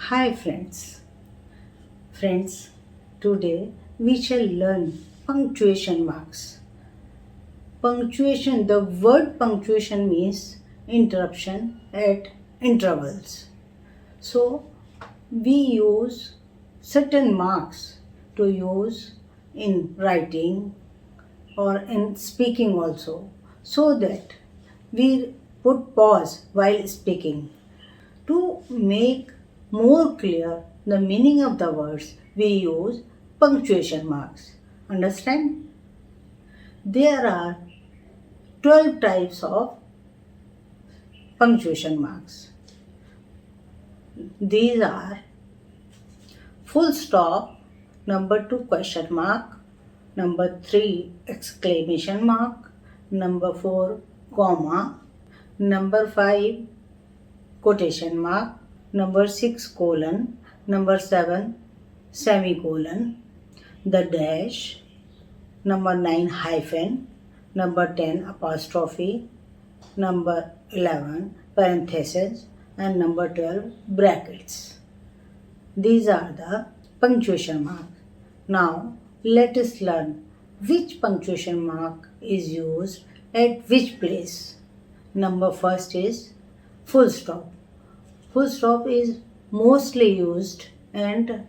Hi friends. Friends, today we shall learn punctuation marks. Punctuation, the word punctuation means interruption at intervals. So we use certain marks to use in writing or in speaking also, so that we put pause while speaking. To make more clear the meaning of the words, we use punctuation marks. Understand? There are 12 types of punctuation marks. These are full stop, number 2 question mark, number 3 exclamation mark, number 4 comma, number 5 quotation mark, number 6 colon, number 7 semicolon, the dash, number 9 hyphen, number 10 apostrophe, number 11 parenthesis, and number 12 brackets. These are the punctuation marks. Now let us learn which punctuation mark is used at which place. Number first is full stop. Full stop is mostly used and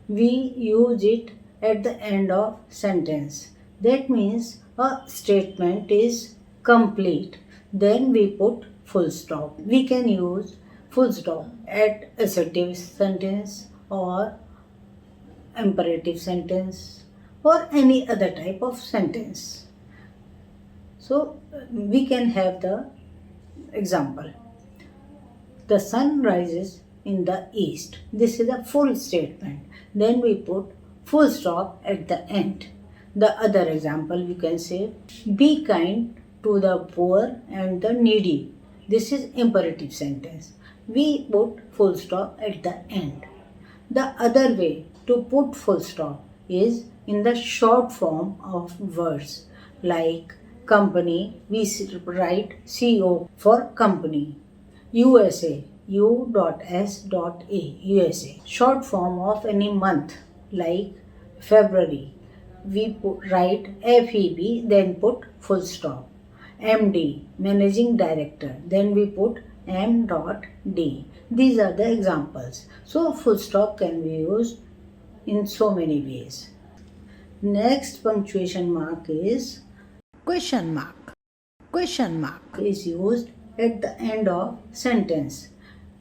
we use it at the end of sentence. That means a statement is complete. Then we put full stop. We can use full stop at assertive sentence or imperative sentence or any other type of sentence. So we can have the example. The sun rises in the east. This is a full statement. Then we put full stop at the end. The other example we can say, be kind to the poor and the needy. This is imperative sentence. We put full stop at the end. The other way to put full stop is in the short form of words, like company, we write CO for company. USA, U.S.A, USA. Short form of any month, like February, we write FEB, then put full stop. MD, Managing Director, then we put M.D. These are the examples. So full stop can be used in so many ways. Next punctuation mark is question mark. Question mark is used at the end of sentence.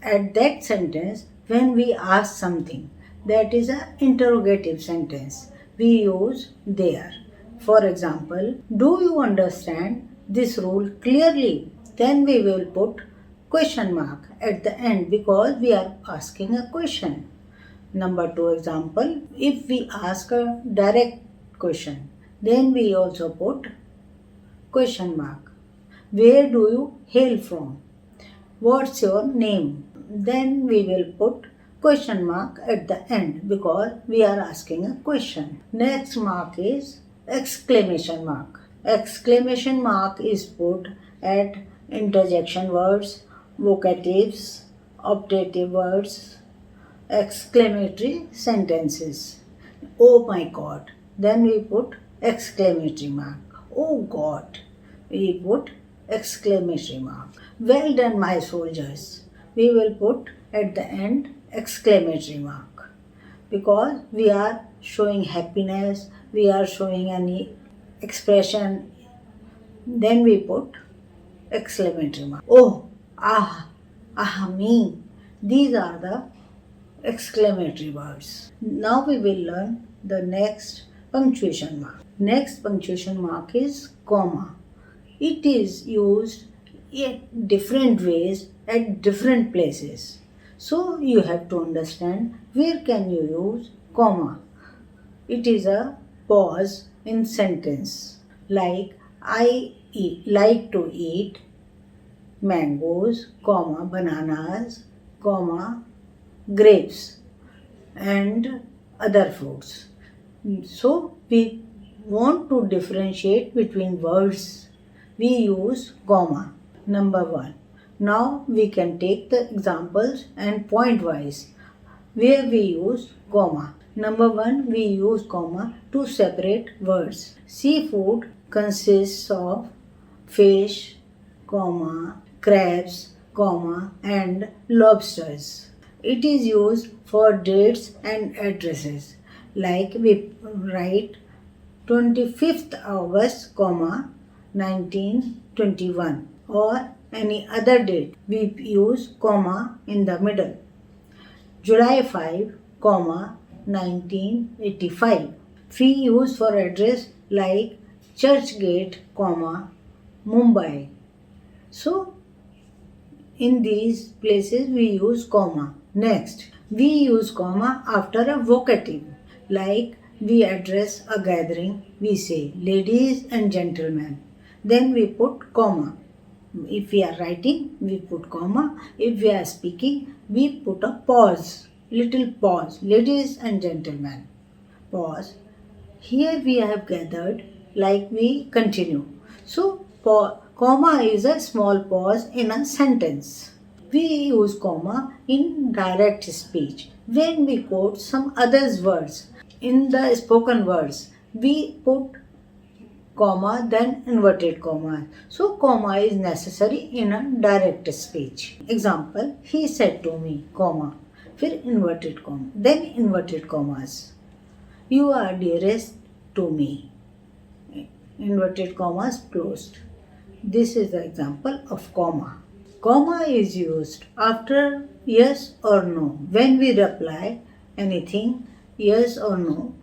At that sentence, when we ask something, that is an interrogative sentence, we use there. For example, do you understand this rule clearly? Then we will put question mark at the end because we are asking a question. Number 2 example, if we ask a direct question, then we also put question mark. Where do you hail from? What's your name? Then we will put question mark at the end because we are asking a question. Next mark is exclamation mark. Exclamation mark is put at interjection words, vocatives, optative words, exclamatory sentences. Oh my God. Then we put exclamatory mark. Oh God. We put exclamatory mark. Well done, my soldiers. We will put at the end exclamatory mark because we are showing happiness, we are showing any expression. Then we put exclamatory mark. Oh, me. These are the exclamatory words. Now we will learn the next punctuation mark. Next punctuation mark is comma. It is used in different ways at different places. So you have to understand where can you use comma. It is a pause in sentence, like I like to eat mangoes, comma, bananas, comma, grapes and other fruits. So we want to differentiate between words. We use comma. Number 1. Now we can take the examples and point wise where we use comma. Number 1, we use comma to separate words. Seafood consists of fish, comma, crabs, comma, and lobsters. It is used for dates and addresses. Like we write 25th August, comma, 1921, or any other date. We use comma in the middle. July 5, comma, 1985. We use for address like Churchgate, comma, Mumbai. So in these places we use comma. Next, we use comma after a vocative. Like we address a gathering, we say ladies and gentlemen. Then we put comma. If we are writing, we put comma. If we are speaking, we put a pause. Little pause. Ladies and gentlemen. Pause. Here we have gathered, like we continue. So, comma is a small pause in a sentence. We use comma in direct speech when we quote some other's words. In the spoken words, we put comma then inverted comma. So, comma is necessary in a direct speech. Example, he said to me, comma, फिर inverted comma, then inverted commas. You are dearest to me. Inverted commas closed. This is the example of comma. Comma is used after yes or no. When we reply anything, yes or no,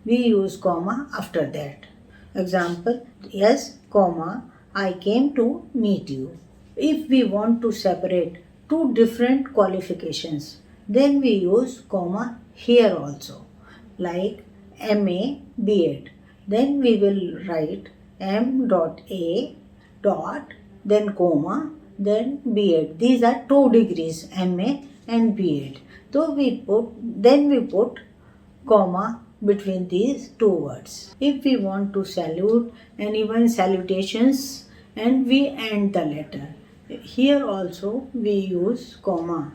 we use comma after that. Example, yes, comma, I came to meet you. If we want to separate two different qualifications, then we use comma here also. Like MA, B.Ed. Then we will write M.A. dot, then comma, then B.Ed. These are 2 degrees, MA and B.Ed. So we put comma between these two words. If we want to salute anyone, salutations, and we end the letter. Here also we use comma,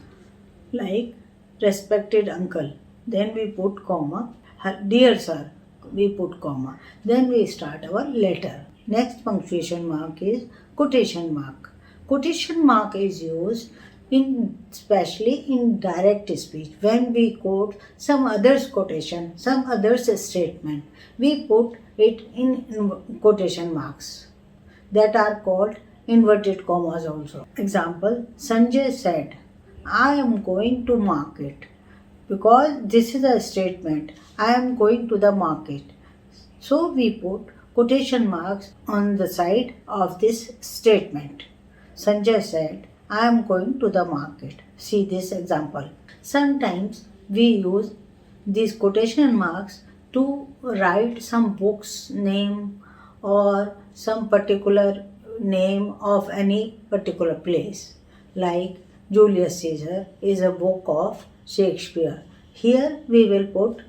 like respected uncle. Then we put comma, dear sir, we put comma. Then we start our letter. Next punctuation mark is quotation mark. Quotation mark is used especially in direct speech. When we quote some other's quotation, some other's statement, we put it in quotation marks that are called inverted commas also. Example, Sanjay said, I am going to market. Because this is a statement, I am going to the market. So we put quotation marks on the side of this statement. Sanjay said, I am going to the market. See this example. Sometimes we use these quotation marks to write some book's name or some particular name of any particular place. Like Julius Caesar is a book of Shakespeare. Here we will put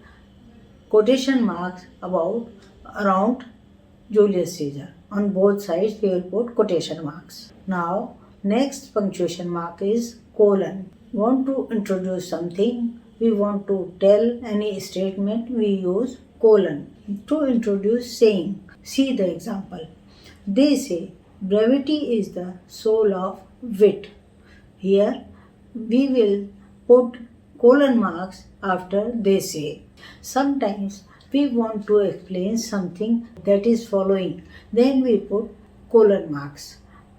quotation marks around Julius Caesar. On both sides we will put quotation marks. Now next punctuation mark is colon. Want to introduce something, we want to tell any statement, we use colon. To introduce saying, see the example. They say brevity is the soul of wit. Here we will put colon marks after they say. Sometimes we want to explain something that is following, then we put colon marks.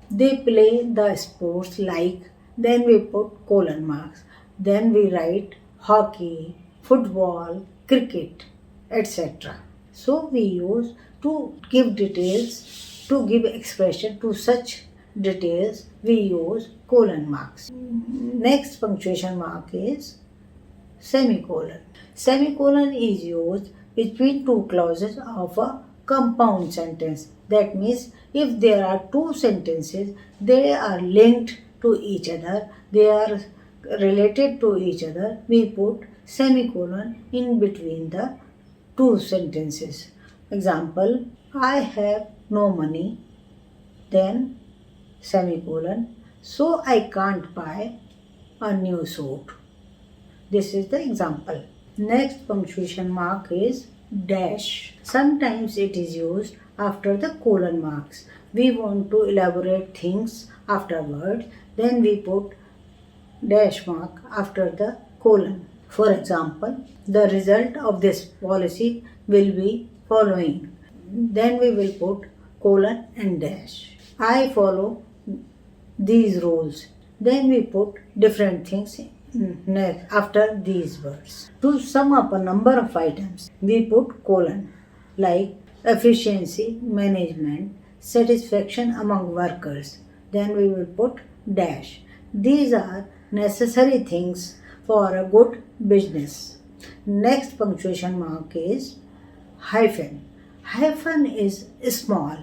They play the sports like, then we put colon marks. Then we write hockey, football, cricket, etc. So we use to give details, to give expression to such details, we use colon marks. Next punctuation mark is semicolon. Semicolon is used between two clauses of a compound sentence. That means if there are two sentences, they are linked to each other, they are related to each other, we put semicolon in between the two sentences. Example, I have no money, then semicolon, so I can't buy a new suit. This is the example. Next punctuation mark is dash. Sometimes it is used after the colon marks. We want to elaborate things afterwards, then we put dash mark after the colon. For example, the result of this policy will be following. Then we will put colon and dash. I follow these rules. Then we put different things next after these words. To sum up a number of items, we put colon like efficiency, management, satisfaction among workers. Then we will put dash. These are necessary things for a good business. Next punctuation mark is hyphen. Hyphen is small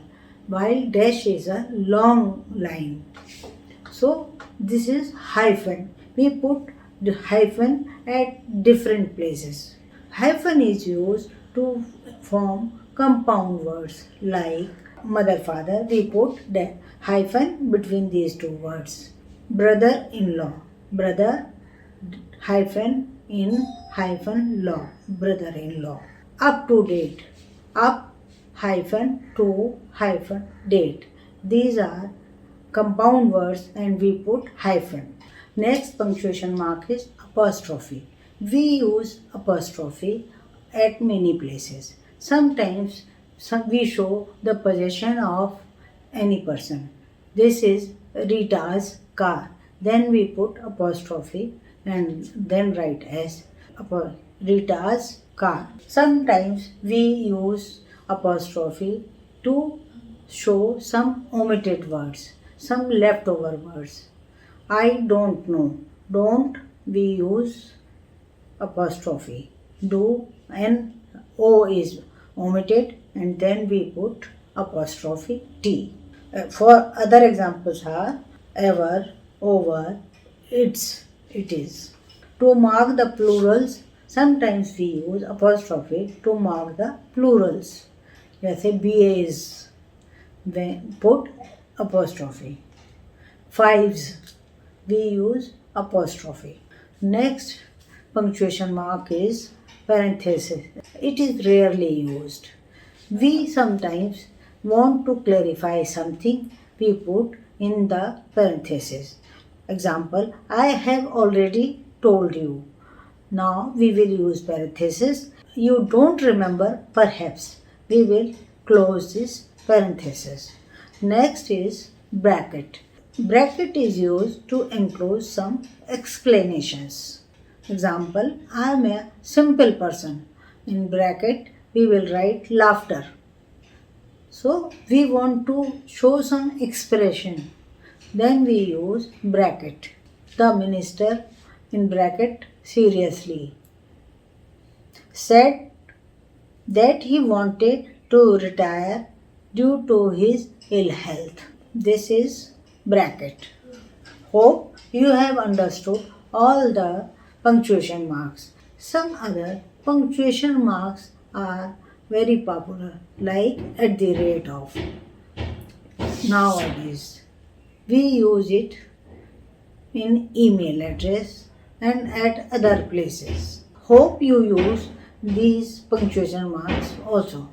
while dash is a long line. So this is hyphen. We put the hyphen at different places. Hyphen is used to form compound words like mother father. We put the hyphen between these two words. Brother in law. Brother hyphen in hyphen law. Brother in law. Up to date. Up hyphen to hyphen date. These are compound words and we put hyphen. Next punctuation mark is apostrophe. We use apostrophe at many places. Sometimes we show the possession of any person. This is Rita's car. Then we put apostrophe and then write as Rita's car. Sometimes we use apostrophe to show some omitted words, some leftover words. I don't know. Don't we use apostrophe. Do and O is omitted and then we put apostrophe T. For other examples are ever, over, it's, it is. To mark the plurals, sometimes we use apostrophe to mark the plurals. जैसे BAs, then put apostrophe. Fives, we use apostrophe. Next punctuation mark is parenthesis. It is rarely used. We sometimes want to clarify something, we put in the parenthesis. Example, I have already told you. Now we will use parenthesis. You don't remember, perhaps. We will close this parenthesis. Next is bracket. Bracket is used to enclose some explanations. Example, I am a simple person. In bracket, we will write laughter. So, we want to show some expression. Then we use bracket. The minister, in bracket, seriously, said that he wanted to retire due to his ill health. This is bracket. Hope you have understood all the punctuation marks. Some other punctuation marks are very popular, like at the rate of. Nowadays, we use it in email address and at other places. Hope you use these punctuation marks also.